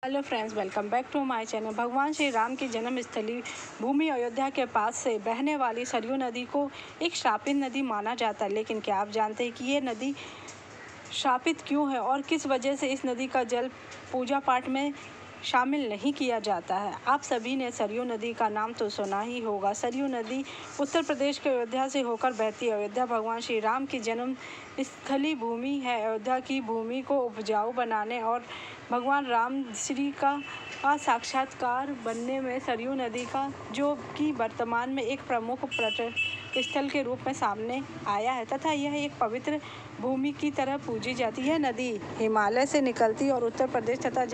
Hello friends, welcome back to my channel. भगवान श्री राम की जन्म स्थली भूमि अयोध्या के पास से बहने वाली सरयू नदी को एक श्रापित नदी माना जाता है। लेकिन क्या आप जानते हैं कि ये नदी श्रापित क्यों है और किस वजह से इस नदी का जल पूजा पाठ में शामिल नहीं किया जाता है? आप सभी ने सरयू नदी का नाम तो सुना ही होगा। सरयू नदी उत्तर प्रदेश के अयोध्या से होकर बहती है। अयोध्या भगवान श्री राम की जन्म स्थली भूमि है। अयोध्या की भूमि को उपजाऊ बनाने और भगवान राम श्री का साक्षात्कार बनने में सरयू नदी का, जो कि वर्तमान में एक प्रमुख पर्यटन स्थल के रूप में सामने आया है तथा यह एक पवित्र भूमि की तरह पूजी जाती है। नदी हिमालय से निकलती और उत्तर प्रदेश तथा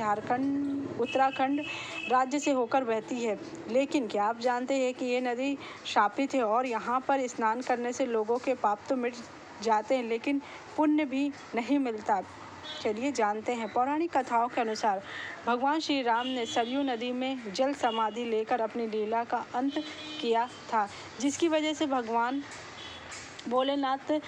उत्तराखंड राज्य से होकर बहती है। लेकिन क्या आप जानते हैं कि ये नदी श्रापित है और यहाँ पर स्नान करने से लोगों के पाप तो मिट जाते हैं, लेकिन पुण्य भी नहीं मिलता। चलिए जानते हैं। पौराणिक कथाओं के अनुसार भगवान श्री राम ने सरयू नदी में जल समाधि लेकर अपनी लीला का अंत किया था, जिसकी वजह से भगवान भोलेनाथ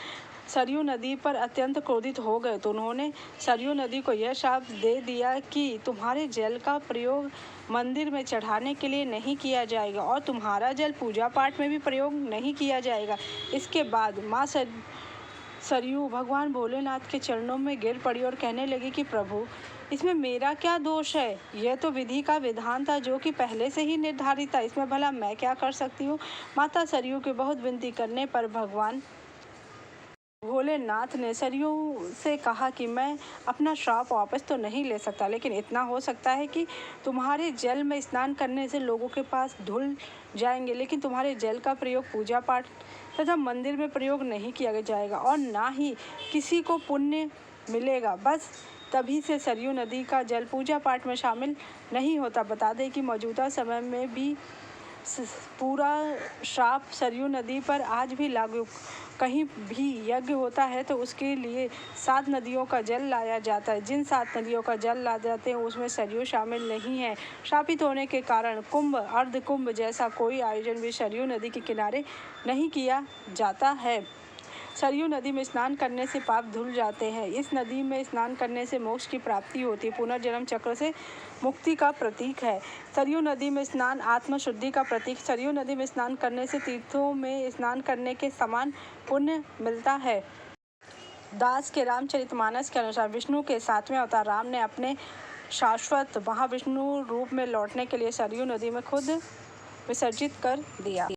सरयू नदी पर अत्यंत क्रोधित हो गए। तो उन्होंने सरयू नदी को यह शाप दे दिया कि तुम्हारे जल का प्रयोग मंदिर में चढ़ाने के लिए नहीं किया जाएगा और तुम्हारा जल पूजा पाठ में भी प्रयोग नहीं किया जाएगा। इसके बाद माँ सरयू भगवान भोलेनाथ के चरणों में गिर पड़ी और कहने लगी कि प्रभु, इसमें मेरा क्या दोष है? यह तो विधि का विधान था जो कि पहले से ही निर्धारित था। इसमें भला मैं क्या कर सकती हूँ? माता सरयू के बहुत विनती करने पर भगवान भोलेनाथ ने सरयू से कहा कि मैं अपना श्राप वापस तो नहीं ले सकता, लेकिन इतना हो सकता है कि तुम्हारे जल में स्नान करने से लोगों के पास धुल जाएंगे, लेकिन तुम्हारे जल का प्रयोग पूजा पाठ तथा मंदिर में प्रयोग नहीं किया जाएगा और ना ही किसी को पुण्य मिलेगा। बस तभी से सरयू नदी का जल पूजा पाठ में शामिल नहीं होता। बता दें कि मौजूदा समय में भी पूरा श्राप सरयू नदी पर आज भी लागू। कहीं भी यज्ञ होता है तो उसके लिए 7 नदियों का जल लाया जाता है। जिन 7 नदियों का जल ला जाते हैं उसमें सरयू शामिल नहीं है। श्रापित होने के कारण कुंभ, अर्ध कुंभ जैसा कोई आयोजन भी सरयू नदी के किनारे नहीं किया जाता है। सरयू नदी में स्नान करने से पाप धुल जाते हैं। इस नदी में स्नान करने से मोक्ष की प्राप्ति होती है। पुनर्जन्म चक्र से मुक्ति का प्रतीक है। सरयू नदी में स्नान आत्म शुद्धि का प्रतीक। सरयू नदी में स्नान करने से तीर्थों में स्नान करने के समान पुण्य मिलता है। दास के रामचरितमानस के अनुसार विष्णु के 7वें अवतार राम ने अपने शाश्वत महाविष्णु रूप में लौटने के लिए सरयू नदी में खुद विसर्जित कर दिया।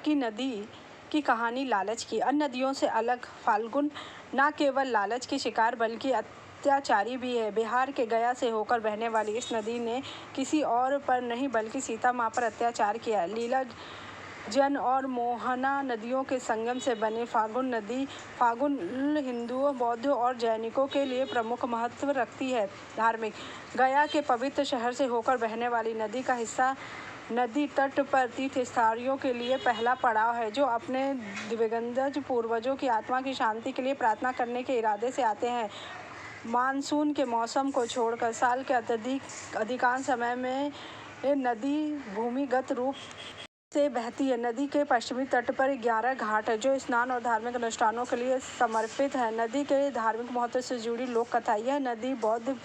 की नदी की कहानी लालच की। अन्य नदियों से अलग फाल्गुन न केवल लालच की शिकार बल्कि अत्याचारी भी है। बिहार के गया से होकर बहने वाली इस नदी ने किसी और पर नहीं बल्कि सीता माँ पर अत्याचार किया। लीला जन और मोहना नदियों के संगम से बनी फाल्गुन नदी फाल्गुन हिंदुओं, बौद्धों और जैनिकों के लिए प्रमुख महत्व रखती है। धार्मिक गया के पवित्र शहर से होकर बहने वाली नदी का हिस्सा नदी तट पर तीर्थयात्रियों के लिए पहला पड़ाव है, जो अपने दिवंगत पूर्वजों की आत्मा की शांति के लिए प्रार्थना करने के इरादे से आते हैं। मानसून के मौसम को छोड़कर साल के अधिकांश समय में नदी भूमिगत रूप से बहती है। नदी के पश्चिमी तट पर 11 घाट है जो स्नान और धार्मिक अनुष्ठानों के लिए समर्पित है। नदी के धार्मिक महत्व से जुड़ी लोक कथा। यह नदी बौद्ध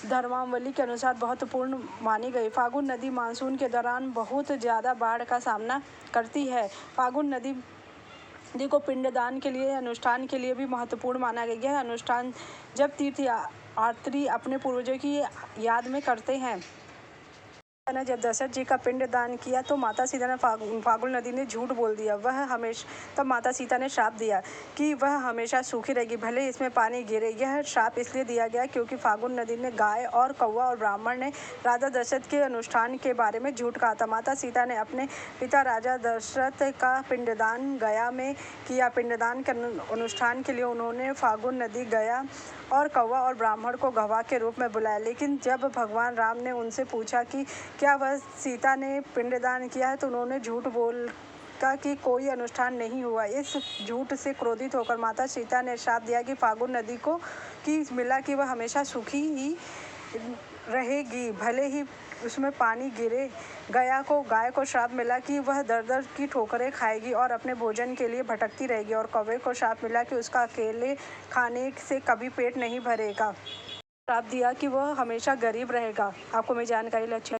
धर्मावली के अनुसार महत्वपूर्ण मानी गई। फाल्गुन नदी मानसून के दौरान बहुत ज़्यादा बाढ़ का सामना करती है। फाल्गुन नदी को पिंडदान के लिए अनुष्ठान के लिए भी महत्वपूर्ण माना गया। यह अनुष्ठान जब तीर्थयात्री अपने पूर्वजों की याद में करते हैं। ने जब दशरथ जी का पिंड दान किया तो माता सीता ने फाल्गुन नदी ने झूठ बोल दिया। तब माता सीता ने श्राप दिया कि वह हमेशा सूखी रहेगी, भले इसमें पानी गिरे। यह श्राप इसलिए दिया गया क्योंकि फाल्गुन नदी ने गाय और कौवा और ब्राह्मण ने राजा दशरथ के अनुष्ठान के बारे में झूठ कहा था। माता सीता ने अपने पिता राजा दशरथ का पिंडदान गया में किया। पिंडदान के अनुष्ठान के लिए उन्होंने फाल्गुन नदी, गया और कौवा और ब्राह्मण को गवाह के रूप में बुलाया। लेकिन जब भगवान राम ने उनसे पूछा कि क्या वह सीता ने पिंडदान किया है तो उन्होंने झूठ बोला कि कोई अनुष्ठान नहीं हुआ। इस झूठ से क्रोधित होकर माता सीता ने श्राप दिया कि फाल्गुन नदी को मिला कि वह हमेशा सूखी ही रहेगी, भले ही उसमें पानी गिरे। गाय को श्राप मिला कि वह दर-दर की ठोकरें खाएगी और अपने भोजन के लिए भटकती रहेगी और कौवे को श्राप मिला कि उसका अकेले खाने से कभी पेट नहीं भरेगा। श्राप दिया कि वह हमेशा गरीब रहेगा। आपको मेरी जानकारी अच्छी